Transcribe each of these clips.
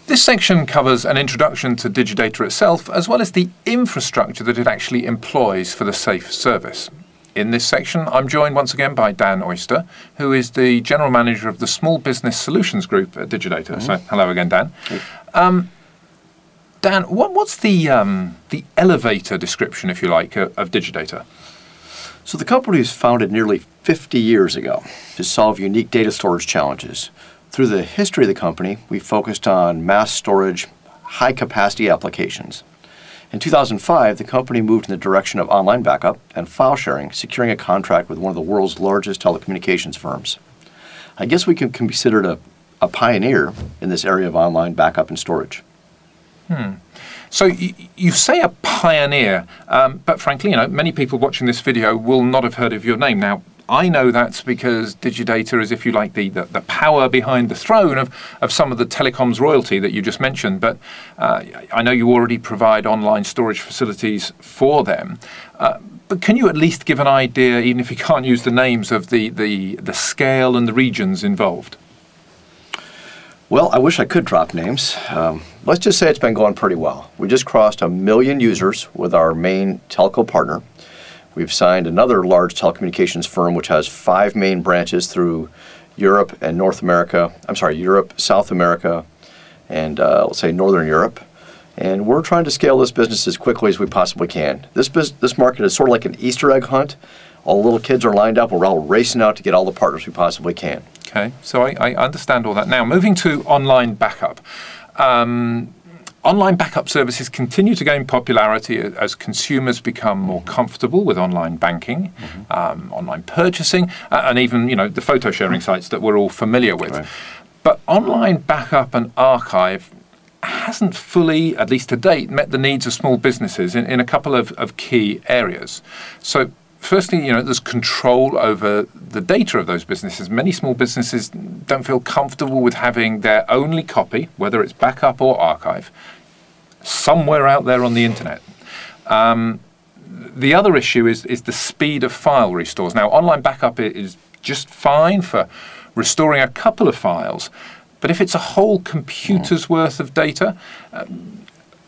This section covers an introduction to DigiData itself, as well as the infrastructure that it actually employs for the safe service. In this section, I'm joined once again by Dan Oyster, who is the General Manager of the Small Business Solutions Group at DigiData. So, hello again, Dan. Dan, what's the elevator description, if you like, of DigiData? So the company was founded nearly 50 years ago to solve unique data storage challenges. Through the history of the company, we focused on mass storage, high-capacity applications. In 2005, the company moved in the direction of online backup and file sharing, securing a contract with one of the world's largest telecommunications firms. I guess we can be considered a pioneer in this area of online backup and storage. So you say a pioneer, but frankly, many people watching this video will not have heard of your name. Now, I know that's because DigiData is, if you like, the power behind the throne of some of the telecoms royalty that you just mentioned, but I know you already provide online storage facilities for them. But can you at least give an idea, even if you can't use the names, of the scale and the regions involved? Well, I wish I could drop names. Let's just say it's been going pretty well. We just crossed 1 million users with our main telco partner. We've signed another large telecommunications firm which has 5 main branches through Europe and Europe, South America, and let's say Northern Europe. And we're trying to scale this business as quickly as we possibly can. This market is sort of like an Easter egg hunt. All the little kids are lined up, and we're all racing out to get all the partners we possibly can. Okay, so I understand all that. Now, moving to online backup. Online backup services continue to gain popularity as consumers become more comfortable with online banking, online purchasing, and even the photo sharing sites that we're all familiar with. Right. But online backup and archive hasn't fully, at least to date, met the needs of small businesses in a couple of key areas. So firstly, there's control over the data of those businesses. Many small businesses don't feel comfortable with having their only copy, whether it's backup or archive, somewhere out there on the internet. The other issue is the speed of file restores. Now, online backup is just fine for restoring a couple of files, but if it's a whole computer's worth of data,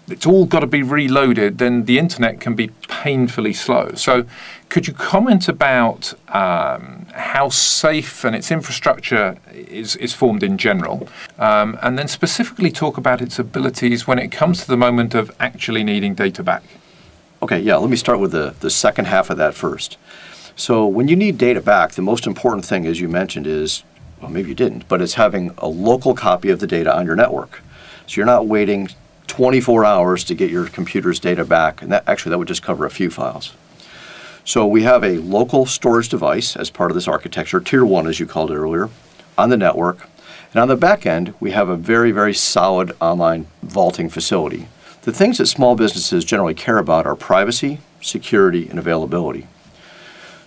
it's all got to be reloaded, then the internet can be painfully slow. So could you comment about how safe and its infrastructure is formed in general, and then specifically talk about its abilities when it comes to the moment of actually needing data back? Okay, yeah, let me start with the second half of that first. So when you need data back, the most important thing, as you mentioned, is, well, maybe you didn't, but it's having a local copy of the data on your network. So you're not waiting 24 hours to get your computer's data back, and that would just cover a few files. So we have a local storage device as part of this architecture, Tier 1 as you called it earlier, on the network. And on the back end, we have a very, very solid online vaulting facility. The things that small businesses generally care about are privacy, security, and availability.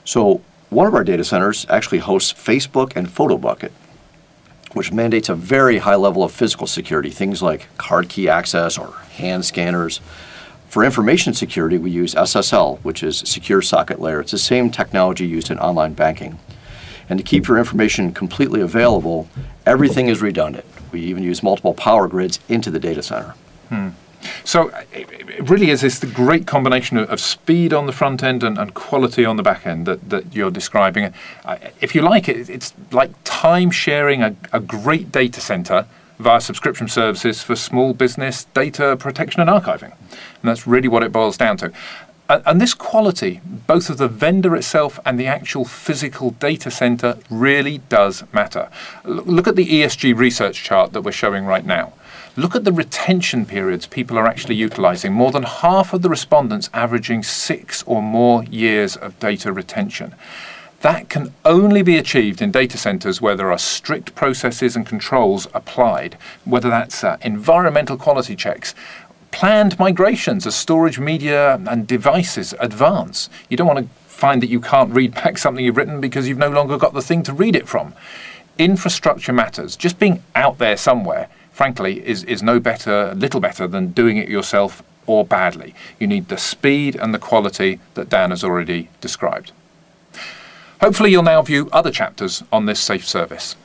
So one of our data centers actually hosts Facebook and PhotoBucket, which mandates a very high level of physical security, things like card key access or hand scanners. For information security, we use SSL, which is Secure Socket Layer. It's the same technology used in online banking. And to keep your information completely available, everything is redundant. We even use multiple power grids into the data center. So it really is the great combination of speed on the front end and quality on the back end that you're describing. If you like it, it's like time sharing a great data center via subscription services for small business data protection and archiving. And that's really what it boils down to. And this quality, both of the vendor itself and the actual physical data center, really does matter. Look at the ESG research chart that we're showing right now. Look at the retention periods people are actually utilizing. More than half of the respondents averaging 6 or more years of data retention. That can only be achieved in data centers where there are strict processes and controls applied, whether that's environmental quality checks, planned migrations as storage media and devices advance. You don't want to find that you can't read back something you've written because you've no longer got the thing to read it from. Infrastructure matters. Just being out there somewhere, frankly, is no better, little better than doing it yourself or badly. You need the speed and the quality that Dan has already described. Hopefully you'll now view other chapters on this safe service.